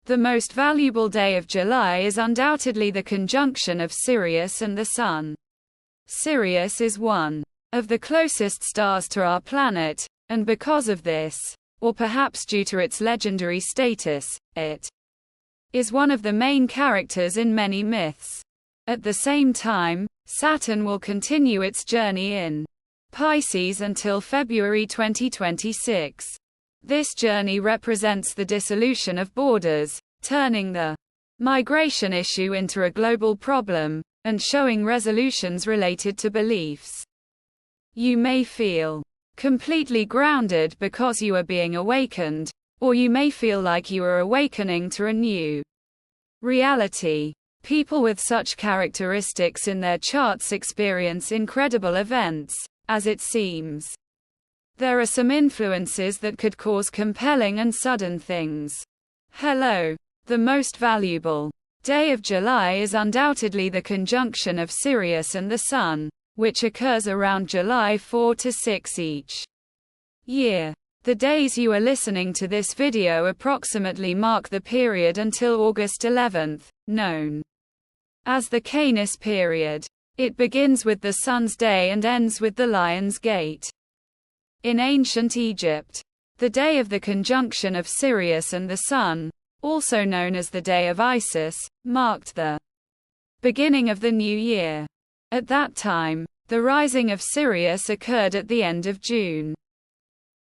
The most valuable day of July is undoubtedly the conjunction of Sirius and the Sun. Sirius is one of the closest stars to our planet, and because of this, or perhaps due to its legendary status, it is one of the main characters in many myths. At the same time, Saturn will continue its journey in Pisces until February 2026. This journey represents the dissolution of borders, turning the migration issue into a global problem, and showing resolutions related to beliefs. You may feel completely grounded because you are being awakened, or you may feel like you are awakening to a new reality. People with such characteristics in their charts experience incredible events, as it seems. There are some influences that could cause compelling and sudden things. Hello. The most valuable day of July is undoubtedly the conjunction of Sirius and the Sun, which occurs around July 4 to 6 each year. The days you are listening to this video approximately mark the period until August 11th, known as the Canis period. It begins with the Sun's day and ends with the Lion's Gate. In ancient Egypt, the day of the conjunction of Sirius and the Sun, also known as the Day of Isis, marked the beginning of the new year. At that time, the rising of Sirius occurred at the end of June.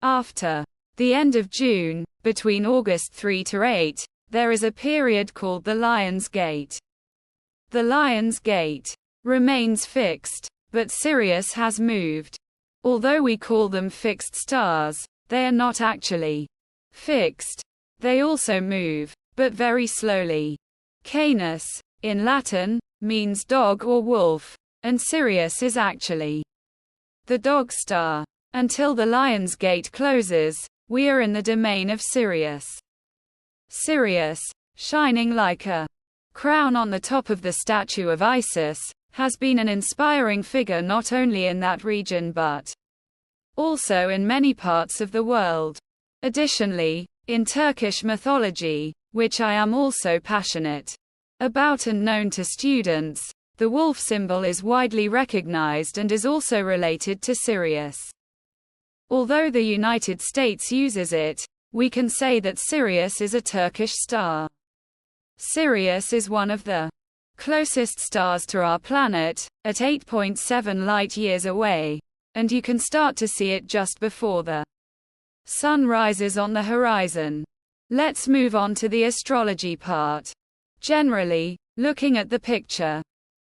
After the end of June, between August 3 to 8, there is a period called the Lion's Gate. The Lion's Gate remains fixed, but Sirius has moved. Although we call them fixed stars, they are not actually fixed. They also move, but very slowly. Canis, in Latin, means dog or wolf, and Sirius is actually the dog star. Until the Lion's Gate closes, we are in the domain of Sirius. Sirius, shining like a crown on the top of the statue of Isis, has been an inspiring figure not only in that region but also in many parts of the world. Additionally, in Turkish mythology, which I am also passionate about and known to students, the wolf symbol is widely recognized and is also related to Sirius. Although the United States uses it, we can say that Sirius is a Turkish star. Sirius is one of the closest stars to our planet, at 8.7 light-years away, and you can start to see it just before the Sun rises on the horizon. Let's move on to the astrology part. Generally, looking at the picture,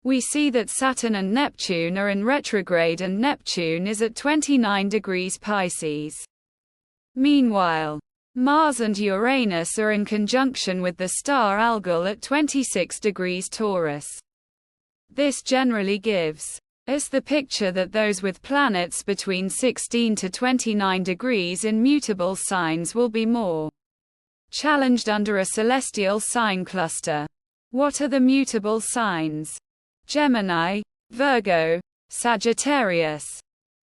we see that Saturn and Neptune are in retrograde and Neptune is at 29 degrees Pisces. Meanwhile, Mars and Uranus are in conjunction with the star Algol at 26 degrees Taurus. This generally gives us the picture that those with planets between 16 to 29 degrees in mutable signs will be more challenged under a celestial sign cluster. What are the mutable signs? Gemini, Virgo, Sagittarius,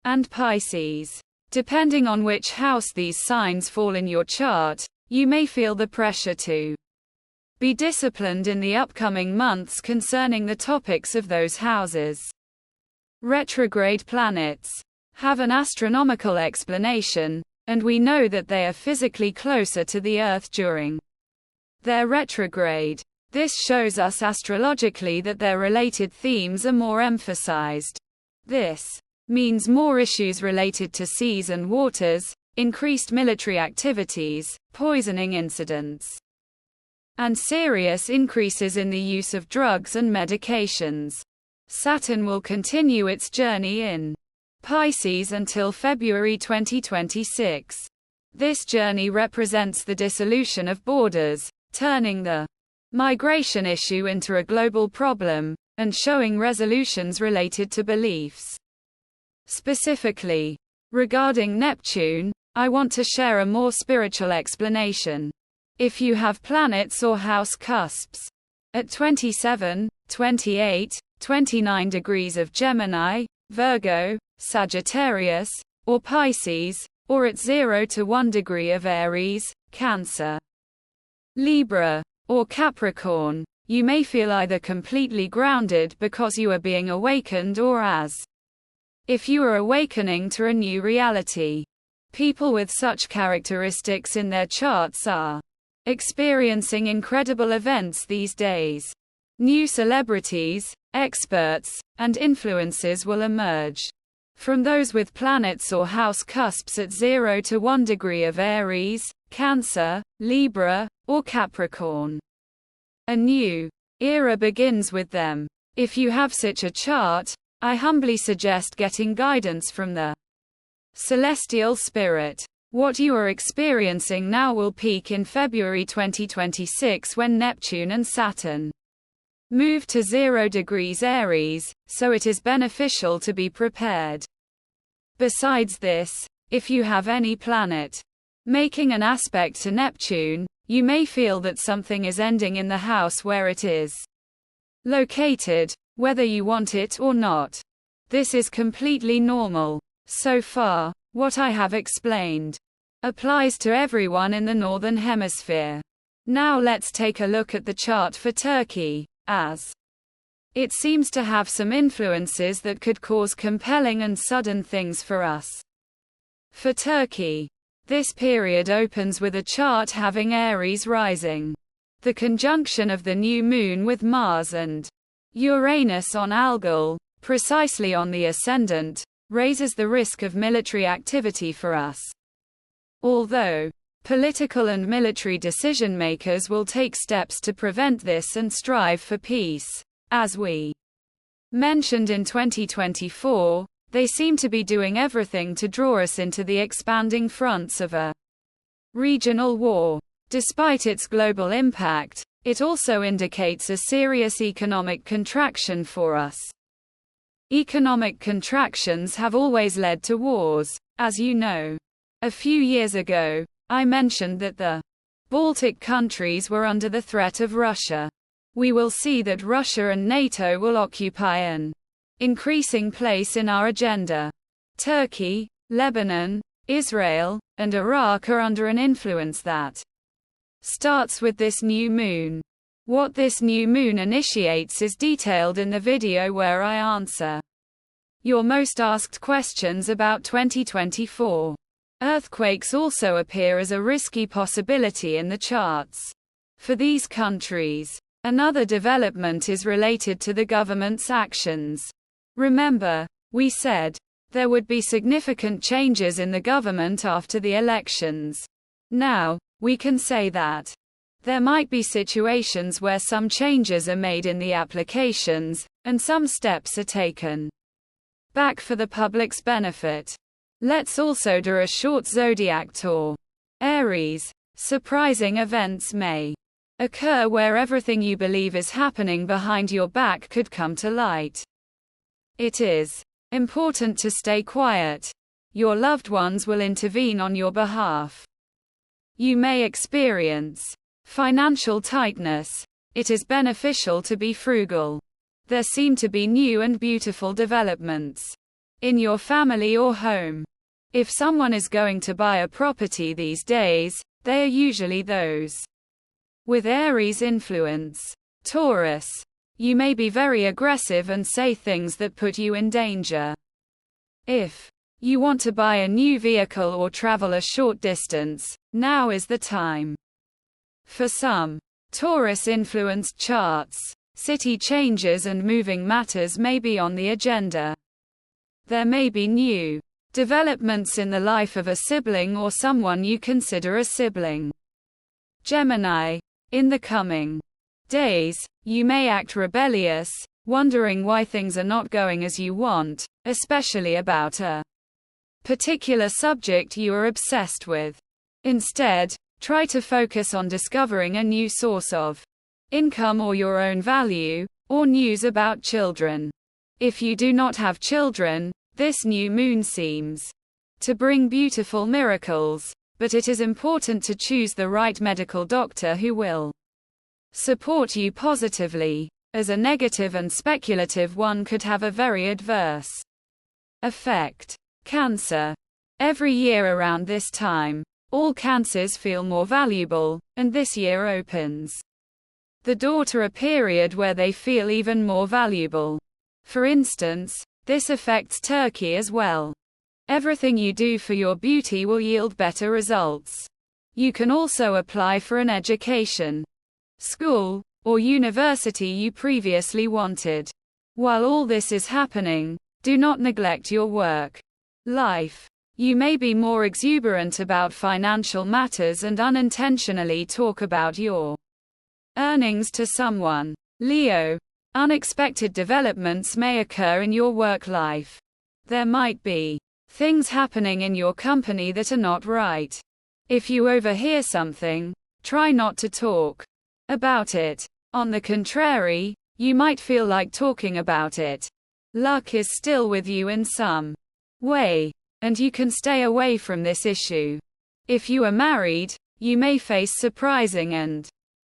and Pisces. Depending on which house these signs fall in your chart, you may feel the pressure to be disciplined in the upcoming months concerning the topics of those houses. Retrograde planets have an astronomical explanation, and we know that they are physically closer to the Earth during their retrograde. This shows us astrologically that their related themes are more emphasized. This means more issues related to seas and waters, increased military activities, poisoning incidents, and serious increases in the use of drugs and medications. Saturn will continue its journey in Pisces until February 2026. This journey represents the dissolution of borders, turning the migration issue into a global problem, and showing resolutions related to beliefs. Specifically, regarding Neptune, I want to share a more spiritual explanation. If you have planets or house cusps at 27, 28, 29 degrees of Gemini, Virgo, Sagittarius, or Pisces, or at 0 to 1 degree of Aries, Cancer, Libra, or Capricorn, you may feel either completely grounded because you are being awakened or as if you are awakening to a new reality. People with such characteristics in their charts are experiencing incredible events these days. New celebrities, experts, and influences will emerge from those with planets or house cusps at 0 to 1 degree of Aries, Cancer, Libra, or Capricorn. A new era begins with them. If you have such a chart, I humbly suggest getting guidance from the celestial spirit. What you are experiencing now will peak in February 2026 when Neptune and Saturn move to 0 degrees Aries, so it is beneficial to be prepared. Besides this, if you have any planet making an aspect to Neptune, you may feel that something is ending in the house where it is located, whether you want it or not. This is completely normal. So far, what I have explained applies to everyone in the Northern Hemisphere. Now let's take a look at the chart for Turkey, as it seems to have some influences that could cause compelling and sudden things for us. For Turkey, this period opens with a chart having Aries rising. The conjunction of the new moon with Mars and Uranus on Algol, precisely on the ascendant, raises the risk of military activity for us. Although political and military decision-makers will take steps to prevent this and strive for peace. As we mentioned in 2024, they seem to be doing everything to draw us into the expanding fronts of a regional war. Despite its global impact, it also indicates a serious economic contraction for us. Economic contractions have always led to wars, as you know. A few years ago, I mentioned that the Baltic countries were under the threat of Russia. We will see that Russia and NATO will occupy an increasing place in our agenda. Turkey, Lebanon, Israel, and Iraq are under an influence that starts with this new moon. What this new moon initiates is detailed in the video where I answer your most asked questions about 2024. Earthquakes also appear as a risky possibility in the charts for these countries. Another development is related to the government's actions. Remember, we said there would be significant changes in the government after the elections. Now, we can say that there might be situations where some changes are made in the applications, and some steps are taken back for the public's benefit. Let's also do a short zodiac tour. Aries. Surprising events may occur where everything you believe is happening behind your back could come to light. It is important to stay quiet. Your loved ones will intervene on your behalf. You may experience financial tightness. It is beneficial to be frugal. There seem to be new and beautiful developments in your family or home. If someone is going to buy a property these days, they are usually those with Aries influence. Taurus. You may be very aggressive and say things that put you in danger. If you want to buy a new vehicle or travel a short distance, now is the time. For some Taurus-influenced charts, city changes and moving matters may be on the agenda. There may be new developments in the life of a sibling or someone you consider a sibling. Gemini. In the coming days, you may act rebellious, wondering why things are not going as you want, especially about a particular subject you are obsessed with. Instead, try to focus on discovering a new source of income or your own value, or news about children. If you do not have children, this new moon seems to bring beautiful miracles, but it is important to choose the right medical doctor who will support you positively, as a negative and speculative one could have a very adverse effect. Cancer. Every year around this time, All Cancers feel more valuable, and this year opens the door to a period where they feel even more valuable. For instance, this affects Turkey as well. Everything you do for your beauty will yield better results. You can also apply for an education, school, or university you previously wanted. While all this is happening, do not neglect your work life. You may be more exuberant about financial matters and unintentionally talk about your earnings to someone. Leo, unexpected developments may occur in your work life. There might be things happening in your company that are not right. If you overhear something, try not to talk about it. On the contrary, you might feel like talking about it. Luck is still with you in some way, and you can stay away from this issue. If you are married, you may face surprising and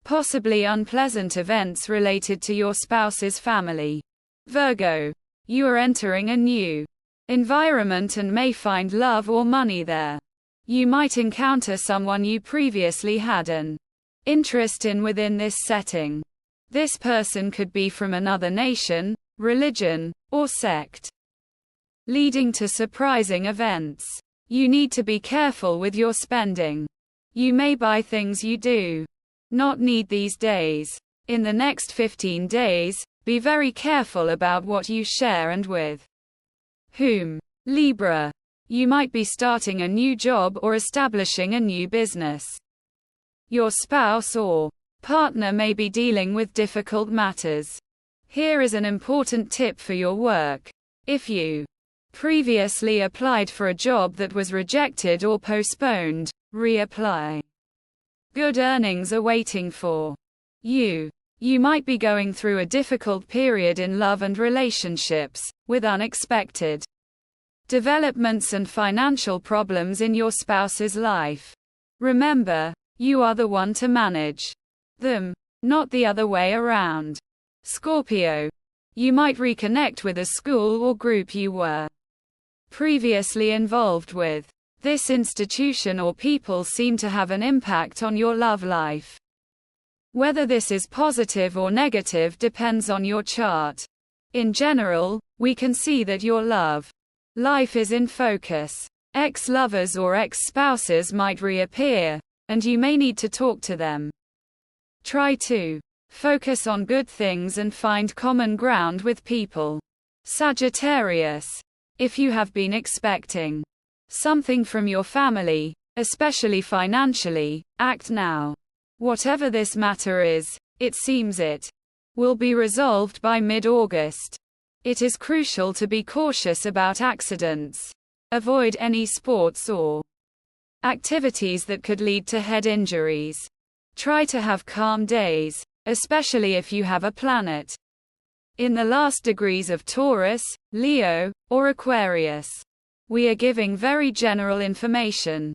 possibly unpleasant events related to your spouse's family. Virgo, you are entering a new environment and may find love or money there. You might encounter someone you previously had an interest in within this setting. This person could be from another nation, religion, or sect, leading to surprising events. You need to be careful with your spending. You may buy things you do not need these days. In the next 15 days, be very careful about what you share and with whom. Libra, you might be starting a new job or establishing a new business. Your spouse or partner may be dealing with difficult matters. Here is an important tip for your work. If you previously applied for a job that was rejected or postponed, reapply. Good earnings are waiting for you. You might be going through a difficult period in love and relationships, with unexpected developments and financial problems in your spouse's life. Remember, you are the one to manage them, not the other way around. Scorpio, you might reconnect with a school or group you were previously involved with. This institution or people seem to have an impact on your love life. Whether this is positive or negative depends on your chart. In general, we can see that your love life is in focus. Ex-lovers or ex-spouses might reappear, and you may need to talk to them. Try to focus on good things and find common ground with people. Sagittarius, if you have been expecting something from your family, especially financially, act now. Whatever this matter is, it seems it will be resolved by mid-August. It is crucial to be cautious about accidents. Avoid any sports or activities that could lead to head injuries. Try to have calm days, especially if you have a planet in the last degrees of Taurus, Leo, or Aquarius. We are giving very general information.